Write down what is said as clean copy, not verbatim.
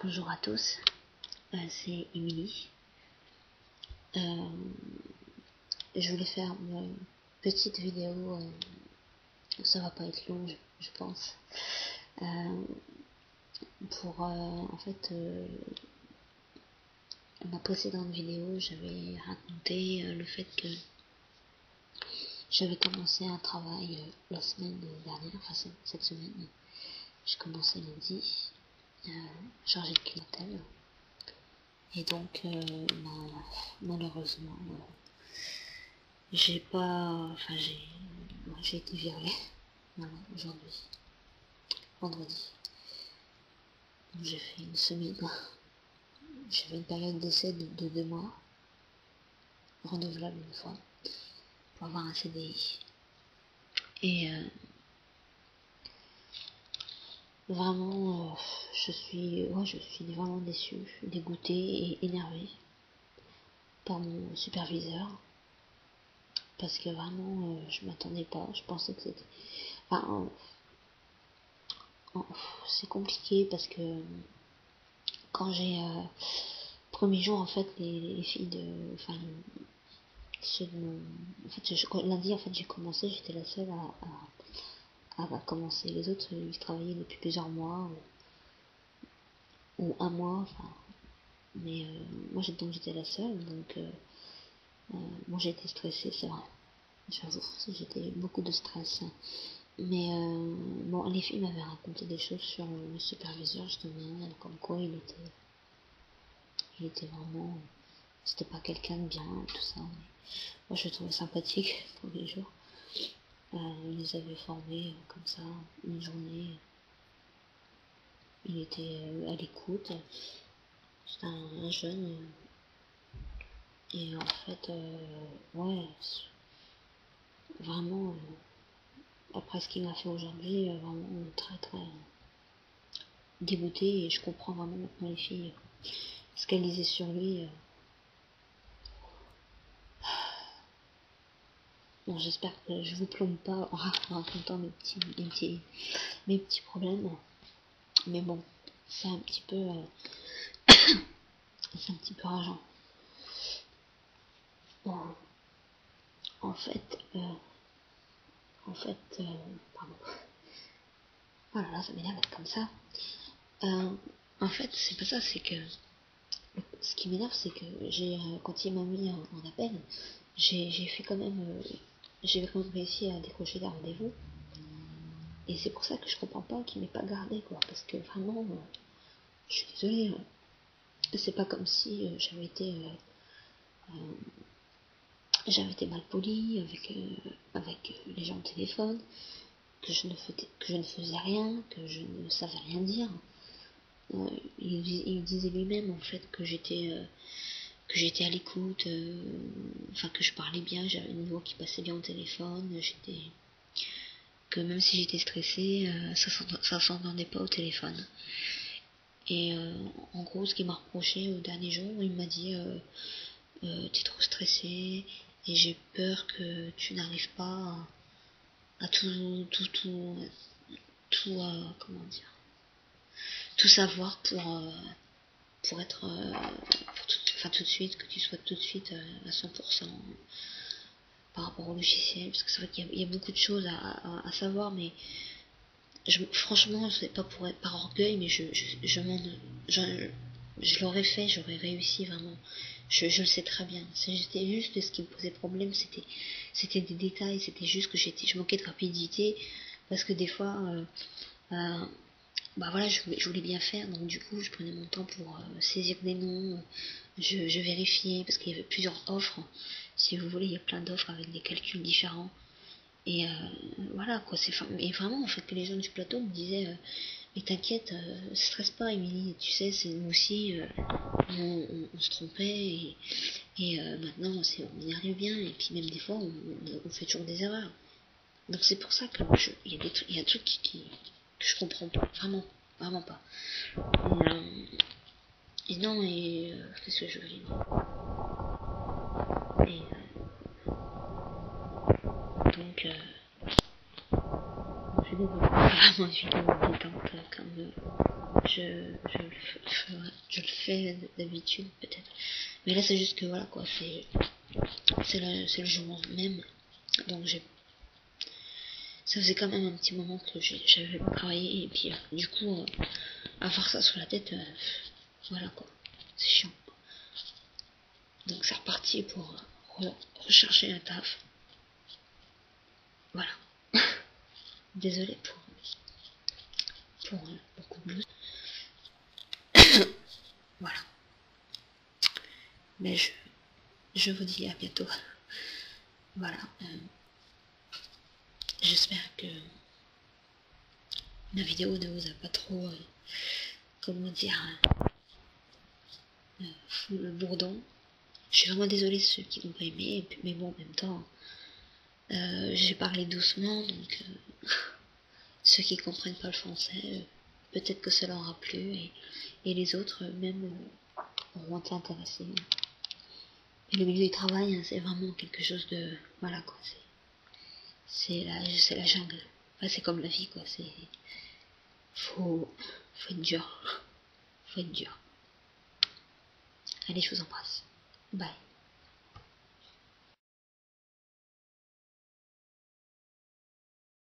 Bonjour à tous, c'est Émilie. Je voulais faire une petite vidéo, ça va pas être long je pense, pour en fait ma précédente vidéo j'avais raconté le fait que j'avais commencé un travail la semaine dernière, enfin cette semaine, j'ai commencé lundi, chargé de clientèle. Et donc, malheureusement, j'ai été virée, voilà, aujourd'hui, vendredi. Donc j'ai fait une semaine, j'avais une période d'essai de 2 mois, renouvelable une fois, pour avoir un CDI. Et vraiment, je suis vraiment déçue, dégoûtée et énervée par mon superviseur. Parce que vraiment, je m'attendais pas, je pensais que c'était... Enfin, c'est compliqué parce que quand j'ai... premier jour, en fait, les filles de... Enfin, ceux de mon... En fait, lundi, en fait, j'ai commencé, j'étais la seule à commencer. Les autres, ils travaillaient depuis plusieurs mois, ou un mois, enfin... Mais moi, j'étais la seule, donc... moi, j'ai été stressée, c'est vrai. J'avoue, j'étais beaucoup de stress. Mais bon, les filles m'avaient raconté des choses sur le superviseur, justement, comme quoi il était vraiment... C'était pas quelqu'un de bien, tout ça. Mais moi, je le trouvais sympathique pour les jours. Il les avait formés comme ça, une journée. Il était à l'écoute. C'était un jeune. Et en fait, ouais, vraiment, après ce qu'il m'a fait aujourd'hui, vraiment très très dégoûté. Et je comprends vraiment maintenant les filles, ce qu'elles disaient sur lui. Bon, j'espère que je vous plombe pas en racontant mes petits problèmes. Mais bon, c'est un petit peu c'est un petit peu rageant. Bon, en fait, pardon. Oh là là, ça m'énerve d'être comme ça. En fait, c'est pas ça, c'est que ce qui m'énerve, c'est que quand il m'a mis en appel, j'ai fait quand même, j'ai quand même réussi à décrocher des rendez-vous. Et c'est pour ça que je comprends pas qu'il m'ait pas gardé, quoi. Parce que vraiment, je suis désolée, c'est pas comme si j'avais été mal polie avec les gens au téléphone, que je ne faisais rien, que je ne savais rien dire. Il disait lui-même en fait que j'étais à l'écoute, enfin que je parlais bien, j'avais une voix qui passait bien au téléphone, que même si j'étais stressée, ça s'entendait pas au téléphone. Et en gros, ce qu'il m'a reproché au dernier jour, il m'a dit t'es trop stressée et j'ai peur que tu n'arrives pas à tout comment dire, tout savoir pour être tout de suite, que tu sois tout de suite à 100% par rapport au logiciel, parce que c'est vrai qu'il y a beaucoup de choses à savoir, mais franchement, c'est pas pour être par orgueil, mais je l'aurais fait, j'aurais réussi vraiment. Je le sais très bien. C'était juste ce qui me posait problème, c'était des détails, c'était juste que je manquais de rapidité, parce que des fois, bah voilà, je voulais bien faire, donc du coup, je prenais mon temps pour saisir des noms, je vérifiais, parce qu'il y avait plusieurs offres. Si vous voulez, il y a plein d'offres avec des calculs différents. Et voilà quoi, et vraiment en fait que les gens du plateau me disaient mais t'inquiète, stresse pas Émilie, tu sais, c'est nous aussi, on se trompait et maintenant on y arrive bien, et puis même des fois on fait toujours des erreurs. Donc c'est pour ça que il y a des trucs que je comprends pas, vraiment pas. Et non, et qu'est-ce que je veux dire, et donc je suis vraiment une vidéo détente comme je le fais d'habitude peut-être. Mais là c'est juste que voilà quoi, c'est le jour même. Donc ça faisait quand même un petit moment que j'avais pas travaillé et puis du coup avoir ça sur la tête, voilà quoi, c'est chiant. Donc c'est reparti pour rechercher un taf. Voilà. Désolée pour le coup de blues. Voilà. Mais je vous dis à bientôt. Voilà. J'espère que la vidéo ne vous a pas trop, comment dire, fou le bourdon. Je suis vraiment désolée de ceux qui n'ont pas aimé, mais bon, en même temps, j'ai parlé doucement, donc ceux qui comprennent pas le français, peut-être que ça leur aura plu, et les autres, même, auront été intéressés. Et le milieu du travail, hein, c'est vraiment quelque chose de... Voilà, quoi, c'est la jungle. Enfin, c'est comme la vie, quoi, faut être dur. Faut être dur. Allez, je vous embrasse. Bye.